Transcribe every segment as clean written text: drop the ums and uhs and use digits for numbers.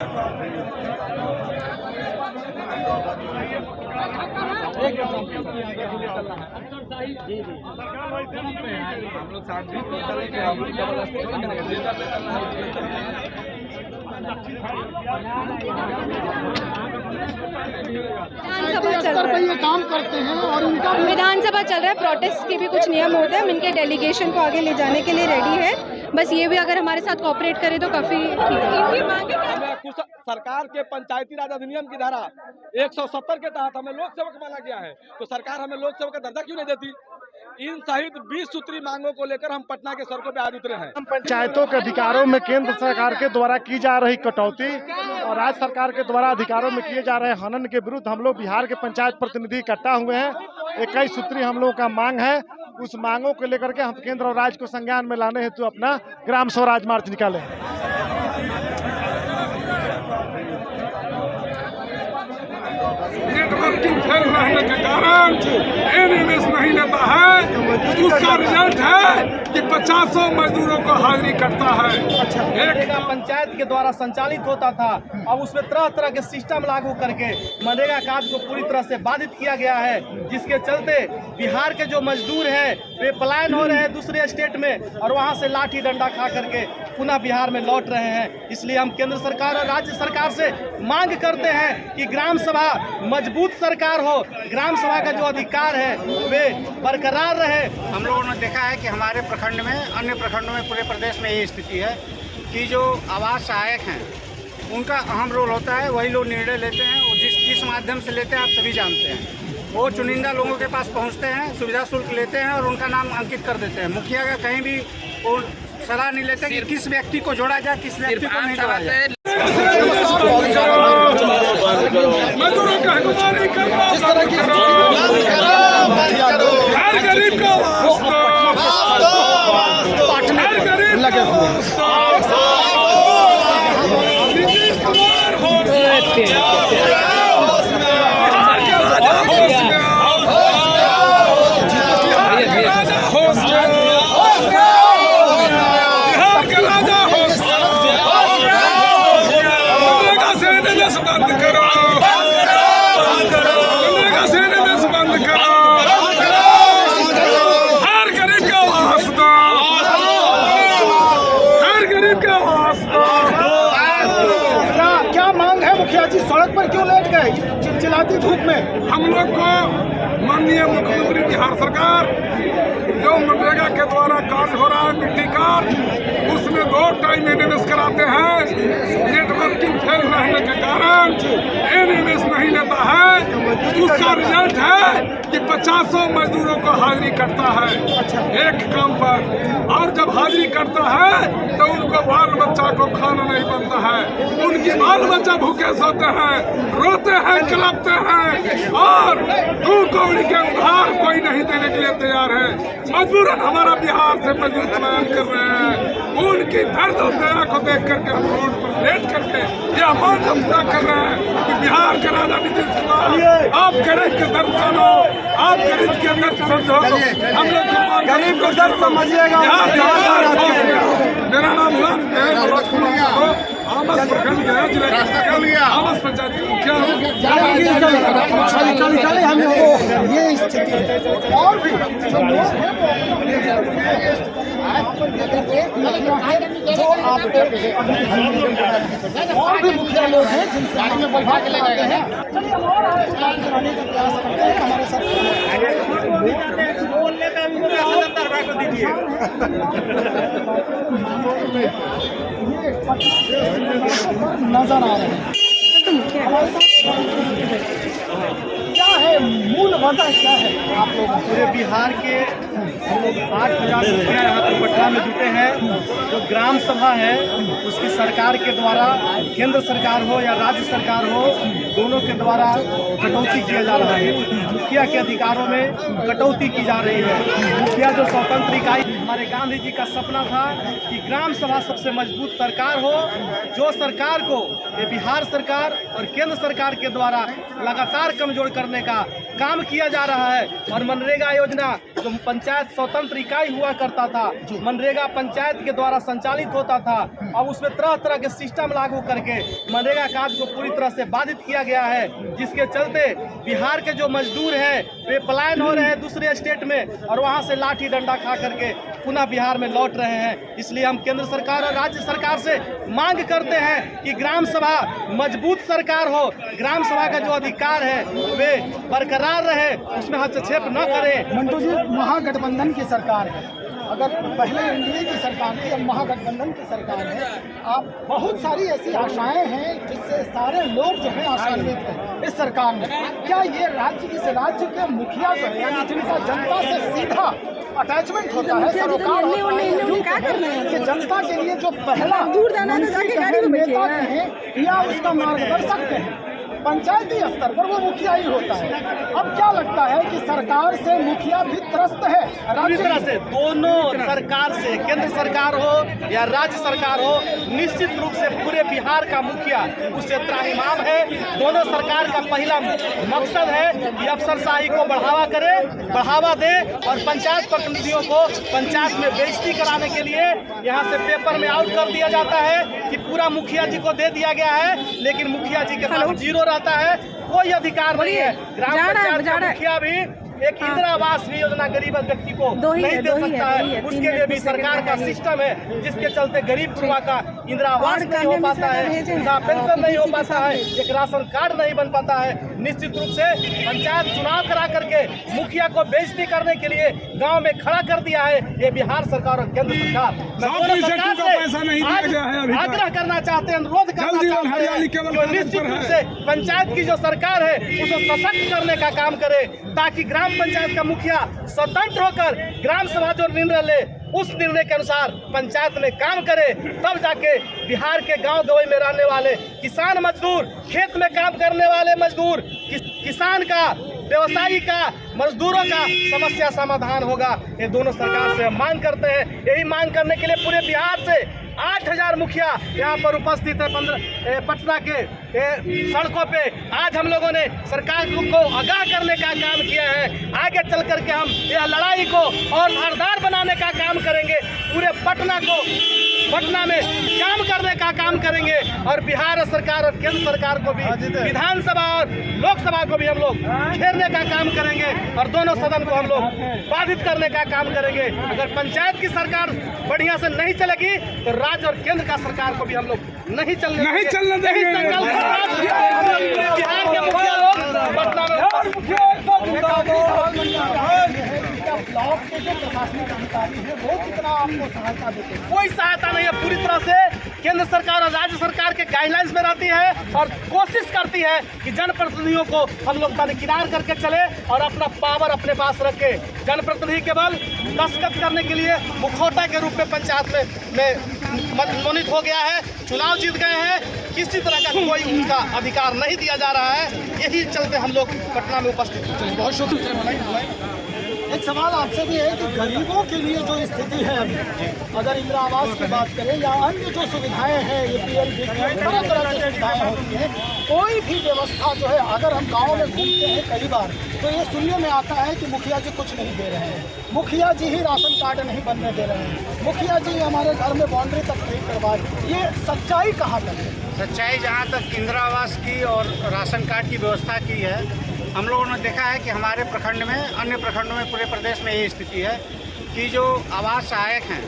विधानसभा चल रहा है, ये काम करते हैं और इनका विधानसभा चल रहा है। प्रोटेस्ट के भी कुछ नियम होते हैं, हम इनके डेलीगेशन को आगे ले जाने के लिए रेडी है। बस ये भी अगर हमारे साथ कोऑपरेट करे तो काफी ठीक है। सरकार के पंचायती राज अधिनियम की धारा 170 के तहत हमें लोक सेवक माना गया है, तो सरकार हमें लोक सेवक का दर्जा क्यों नहीं देती? इन सहित 20 सूत्री मांगों को लेकर हम पटना के सड़कों पे आज उतरे हैं। पंचायतों के अधिकारों में केंद्र सरकार के द्वारा की जा रही कटौती और राज्य सरकार के द्वारा अधिकारों में किए जा रहे हनन के विरुद्ध हम लोग बिहार के पंचायत प्रतिनिधि इकट्ठा हुए हैं। 21 सूत्री हम लोगों का मांग है, उस मांगों को लेकर के हम केंद्र और राज्य को संज्ञान में लाने हेतु अपना ग्राम स्वराज मार्च निकाले। नेटवर्किंग फेल रहने के कारण एनएमएस नहीं लेता है, उसका रिजल्ट है कि 50 मजदूरों को हाजिरी कटता है। एक पंचायत के द्वारा संचालित होता था, अब उसमें तरह तरह के सिस्टम लागू करके मनरेगा कार्य को पूरी तरह से बाधित किया गया है, जिसके चलते बिहार के जो मजदूर हैं वे पलायन हो रहे हैं दूसरे स्टेट में और वहां से लाठी डंडा खा करके पुनः बिहार में लौट रहे हैं। इसलिए हम केंद्र सरकार और राज्य सरकार से मांग करते हैं कि ग्राम सभा मजबूत सरकार हो, ग्राम सभा का जो अधिकार है वे बरकरार रहे। हम लोगों ने देखा है कि हमारे प्रखंड में, अन्य प्रखंडों में, पूरे प्रदेश में यही स्थिति है कि जो आवास सहायक हैं उनका अहम रोल होता है। वही लोग निर्णय लेते हैं और किस माध्यम से लेते हैं आप सभी जानते हैं। वो चुनिंदा लोगों के पास पहुंचते हैं, सुविधा शुल्क लेते हैं और उनका नाम अंकित कर देते हैं। मुखिया का कहीं भी वो सलाह नहीं लेते कि किस व्यक्ति को जोड़ा जाए, किस व्यक्ति को नहीं जोड़ा जाए। जिस तरह की हर गरीब को सड़क पर क्यों लेट गए चिलचिलाती धूप में? हम लोग को माननीय मुख्यमंत्री बिहार सरकार जो मनरेगा के द्वारा कार्य हो रहा है मिट्टी कार्य, उसमें 2 टाइम एनएमएस कराते हैं। नेटवर्किंग फेल रहने के कारण एनएमएस नहीं लेता है, उसका रिजल्ट है कि 50 मजदूरों को हाजिरी कटता है एक काम पर। और जब हाजिरी कटता है तो उनको बाल बच्चा को खाना नहीं बनता है, उनकी बाल बच्चा भूखे सोते हैं, रोते हैं, कलपते हैं और 2 कौड़ी के उधार कोई नहीं देने के लिए तैयार है। मजबूरन हमारा बिहार से मजदूर पलायन कर रहे हैं। उनकी दर्द और दया को देख करके हम रोड पर लेट करके यह मांग हम पूरा कर रहे हैं कि बिहार के राजा नीतीश कुमार आप गरीब के दर्द जानो, आप गरीब के दर्द समझो। हम लोग गरीब को दर्द समझिएगा। मेरा नाम आमस प्रखंड गया जिला आमस पंचायत के मुखिया ये स्थिति है। और भी और भी मुखिया लोग हैं जिनसे गाड़ी में बैठा के ले जाते हैं। चलिए हम और कराने का प्रयास करते हैं हमारे साथ। बोलने का दीजिए नजर आ रहे हैं। क्या है मूल वजह, क्या है आप लोग पूरे बिहार के हम लोग 8,000 मुखिया यहाँ पर पटना में जुटे हैं। जो ग्राम सभा है उसकी सरकार के द्वारा, केंद्र सरकार हो या राज्य सरकार हो, दोनों के द्वारा कटौती किया जा रहा है। मुखिया के अधिकारों में कटौती की जा रही है। मुखिया जो स्वतंत्र इकाई, हमारे गांधी जी का सपना था कि ग्राम सभा सबसे मजबूत सरकार हो, जो सरकार को ये बिहार सरकार और केंद्र सरकार के द्वारा लगातार कमजोर करने का काम किया जा रहा है। और मनरेगा योजना जो पंचायत स्वतंत्र इकाई हुआ करता था, मनरेगा पंचायत के द्वारा संचालित होता था, अब उसमें तरह तरह के सिस्टम लागू करके मनरेगा कार्य को पूरी तरह से बाधित किया गया है, जिसके चलते बिहार के जो मजदूर हैं वे पलायन हो रहे हैं दूसरे स्टेट में और वहां से लाठी डंडा खा करके पुनः बिहार में लौट रहे हैं। इसलिए हम केंद्र सरकार और राज्य सरकार से मांग करते हैं कि ग्राम सभा मजबूत सरकार हो, ग्राम सभा का जो अधिकार है वे बरकरार रहे, उसमें हस्तक्षेप न करें। मंटू जी, महागठबंधन की सरकार है, अगर पहले एनडीए की सरकार थी, अब महागठबंधन की सरकार है। आप बहुत सारी ऐसी आशाएं हैं जिससे सारे लोग जो है आशान्वित हैं इस सरकार में। क्या ये इस राज्य के मुखिया जो है, यानी जिनका जनता से सीधा अटैचमेंट होता है, सरोकार होता है, कि जनता के लिए जो पहला नेता हैं या उसका मार्गदर्शक हैं, पंचायती स्तर पर वो मुखिया ही होता है। अब क्या लगता है कि सरकार से मुखिया भी त्रस्त है? पूरी तरह से दोनों सरकार से, केंद्र सरकार हो या राज्य सरकार हो, निश्चित रूप से पूरे बिहार का मुखिया उससे त्राहिमाम है। दोनों सरकार का पहला मकसद है कि अफसरशाही को बढ़ावा दे और पंचायत प्रतिनिधियों को पंचायत में बेइज्जती कराने के लिए यहाँ से पेपर में आउट कर दिया जाता है कि पूरा मुखिया जी को दे दिया गया है, लेकिन मुखिया जी के पास जीरो रहता है, कोई अधिकार नहीं है। ग्राम पंचायत का मुखिया भी एक इंदिरा आवास योजना गरीब व्यक्ति को नहीं दे सकता है, उसके लिए भी सरकार का सिस्टम है, जिसके चलते गरीब गुरुआ का इंदिरा आवास नहीं हो पाता है, वृद्धा पेंशन नहीं हो पाता है, एक राशन कार्ड नहीं बन पाता है। निश्चित रूप से पंचायत चुनाव करा करके मुखिया को बेइज्जती करने के लिए गांव में खड़ा कर दिया है ये बिहार सरकार और केंद्र सरकार। आग्रह करना चाहते हैं, अनुरोध करना चाहते हैं, निश्चित रूप से पंचायत की जो सरकार है उसे सशक्त करने का काम करे, ताकि ग्राम पंचायत का मुखिया स्वतंत्र होकर ग्राम सभा जो निर्णय ले उस निर्णय के अनुसार पंचायत में काम करे। तब जाके बिहार के गांव गवई में रहने वाले किसान मजदूर, खेत में काम करने वाले मजदूर, किसान का, व्यवसायी का, मजदूरों का समस्या समाधान होगा। ये दोनों सरकार से हम मांग करते हैं। यही मांग करने के लिए पूरे बिहार से 8000 मुखिया यहाँ पर उपस्थित है पटना के सड़कों पे। आज हम लोगों ने सरकार को आगाह करने का काम किया है। आगे चल करके हम यह लड़ाई को और धारदार बनाने का काम करेंगे। पूरे पटना में काम करने का काम करेंगे और बिहार सरकार और केंद्र सरकार को भी, विधानसभा और लोकसभा को भी हम लोग घेरने का काम करेंगे और दोनों सदन को हम लोग बाधित करने का काम करेंगे। अगर पंचायत की सरकार बढ़िया से नहीं चलेगी तो राज्य और केंद्र का सरकार को भी हम लोग नहीं चलने देंगे। बिहार के मुखिया लोग पटना में ब्लॉक के जो प्रशासनिक अधिकारी है वो कितना आपको सहायता देते हैं? कोई सहायता नहीं है। पूरी तरह से केंद्र सरकार और राज्य सरकार के गाइडलाइंस में रहती है और कोशिश करती है कि जनप्रतिनिधियों को हम लोग दरकिनार करके चले और अपना पावर अपने पास रखे। जनप्रतिनिधि केवल दस्तखत करने के लिए मुखौटा के रूप में पंचायत में मनोनीत हो गया है, चुनाव जीत गए हैं, किसी तरह का कोई उनका अधिकार नहीं दिया जा रहा है। यही चलते हम लोग पटना में उपस्थित हैं। बहुत शुक्रिया। एक सवाल आपसे भी है कि गरीबों के लिए जो स्थिति है अभी, अगर इंदिरा आवास की बात करें या अन्य जो सुविधाएं हैं, APL, तरह तरह की सुविधाएं होती हैं, कोई भी व्यवस्था जो है, अगर हम गाँव में घूमते हैं कई बार तो ये सुनने में आता है कि मुखिया जी कुछ नहीं दे रहे हैं, मुखिया जी ही राशन कार्ड नहीं बनने दे रहे हैं, मुखिया जी हमारे घर में बाउंड्री तक नहीं करवाए। ये सच्चाई कहाँ तक है? सच्चाई जहाँ तक इंदिरा आवास की और राशन कार्ड की व्यवस्था की है, हम लोगों ने देखा है कि हमारे प्रखंड में, अन्य प्रखंडों में, पूरे प्रदेश में यही स्थिति है कि जो आवास सहायक हैं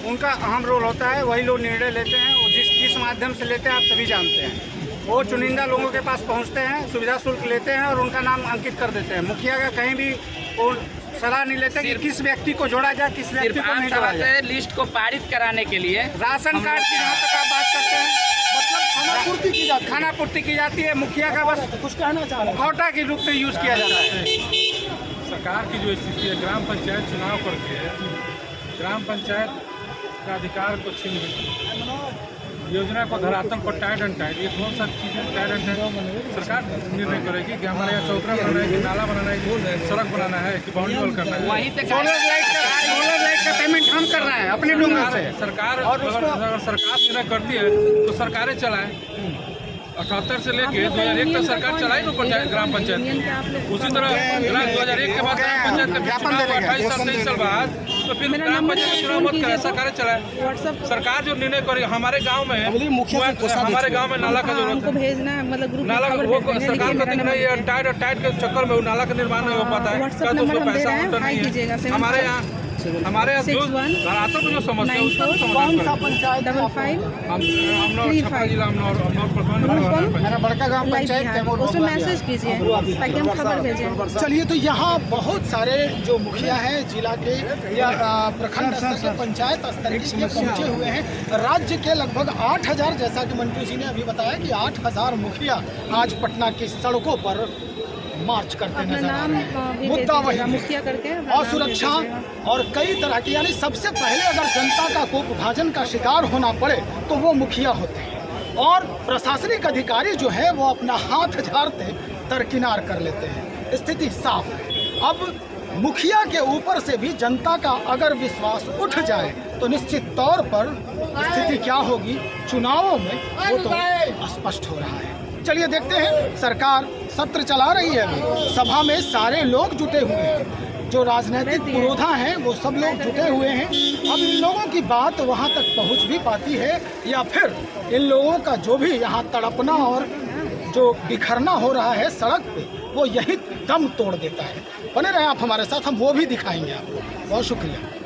उनका अहम रोल होता है। वही लोग निर्णय लेते हैं और किस माध्यम से लेते हैं आप सभी जानते हैं। वो चुनिंदा लोगों के पास पहुंचते हैं, सुविधा शुल्क लेते हैं और उनका नाम अंकित कर देते हैं। मुखिया का कहीं भी वो सलाह नहीं लेते कि किस व्यक्ति को जोड़ा जाए, किस व्यक्ति को नहीं जोड़ा जाए। लिस्ट को पारित कराने के लिए राशन कार्ड की जहाँ तक आप बात करते हैं, मतलब खानापूर्ति की जाती है। मुखिया का बस कुछ कहना चाह रहे हैं, मुखौटा के रूप में यूज किया जाता है। सरकार की जो स्थिति है, ग्राम पंचायत चुनाव करके ग्राम पंचायत का अधिकार को छीन योजना को धरातल पर टाइट एंड टाइट, ये कौन सा चीज़ें टाइट एंड टाइट सरकार निर्णय करेगी कि हमारे यहाँ चौतरा बनाना है, कि नाला बनाना है, कि सड़क बनाना है, कि बाउंड्री वॉल करना है। वहीं से सोलर लाइट का पेमेंट हम कर रहे हैं अपने लोगों से। सरकार और अगर सरकार निर्णय करती है तो सरकारें चलाएं, और 1978 से लेके 2001 तक सरकार चलाई ना पंचायत ग्राम पंचायत। उसी तरह 2001 के बाद ग्राम पंचायत का चुनाव 28 साल 23 साल बाद, तो फिर ग्राम पंचायत का चुनाव मत करें, ऐसा कार्य चलाए। सरकार जो निर्णय करेगी हमारे गाँव में नाला का जरूरत है, भेजना है मतलब ग्रुप नाला वो सरकार का दिख रही है, टाइट के चक्कर में नाला का निर्माण नहीं हो पाता है, क्या तो उसमें पैसा होता नहीं है। हमारे यहाँ जो धरातल में जो समस्या है उसका कौन सा पंचायत है? 55 छपरा जिला मेरा बड़का ग्राम पंचायत उसमें मैसेज कीजिए ताकि हम खबर भेजें। चलिए, तो यहाँ बहुत सारे जो मुखिया हैं जिला के या प्रखंड स्तर के पंचायत स्तर के पहुँचे हुए हैं। राज्य के लगभग 8000, जैसा कि मंटू जी ने अभी बताया कि 8000 मुखिया आज पटना की सड़कों पर मार्च करते नजर आ रहे हैं। मुद्दा वही मुखिया करके और सुरक्षा और कई तरह की, यानी सबसे पहले अगर जनता का कोप भाजन का शिकार होना पड़े तो वो मुखिया होते हैं, और प्रशासनिक अधिकारी जो है वो अपना हाथ झाड़ते दरकिनार कर लेते हैं। स्थिति साफ है। अब मुखिया के ऊपर से भी जनता का अगर विश्वास उठ जाए तो निश्चित तौर पर स्थिति क्या होगी चुनावों में वो तो स्पष्ट हो रहा है। चलिए देखते हैं, सरकार सत्र चला रही है अभी, सभा में सारे लोग जुटे हुए हैं, जो राजनीतिक पुरोधा हैं वो सब लोग जुटे हुए हैं। अब इन लोगों की बात वहां तक पहुंच भी पाती है या फिर इन लोगों का जो भी यहाँ तड़पना और जो बिखरना हो रहा है सड़क पे वो यही दम तोड़ देता है। बने रहे आप हमारे साथ, हम वो भी दिखाएंगे आपको। बहुत शुक्रिया।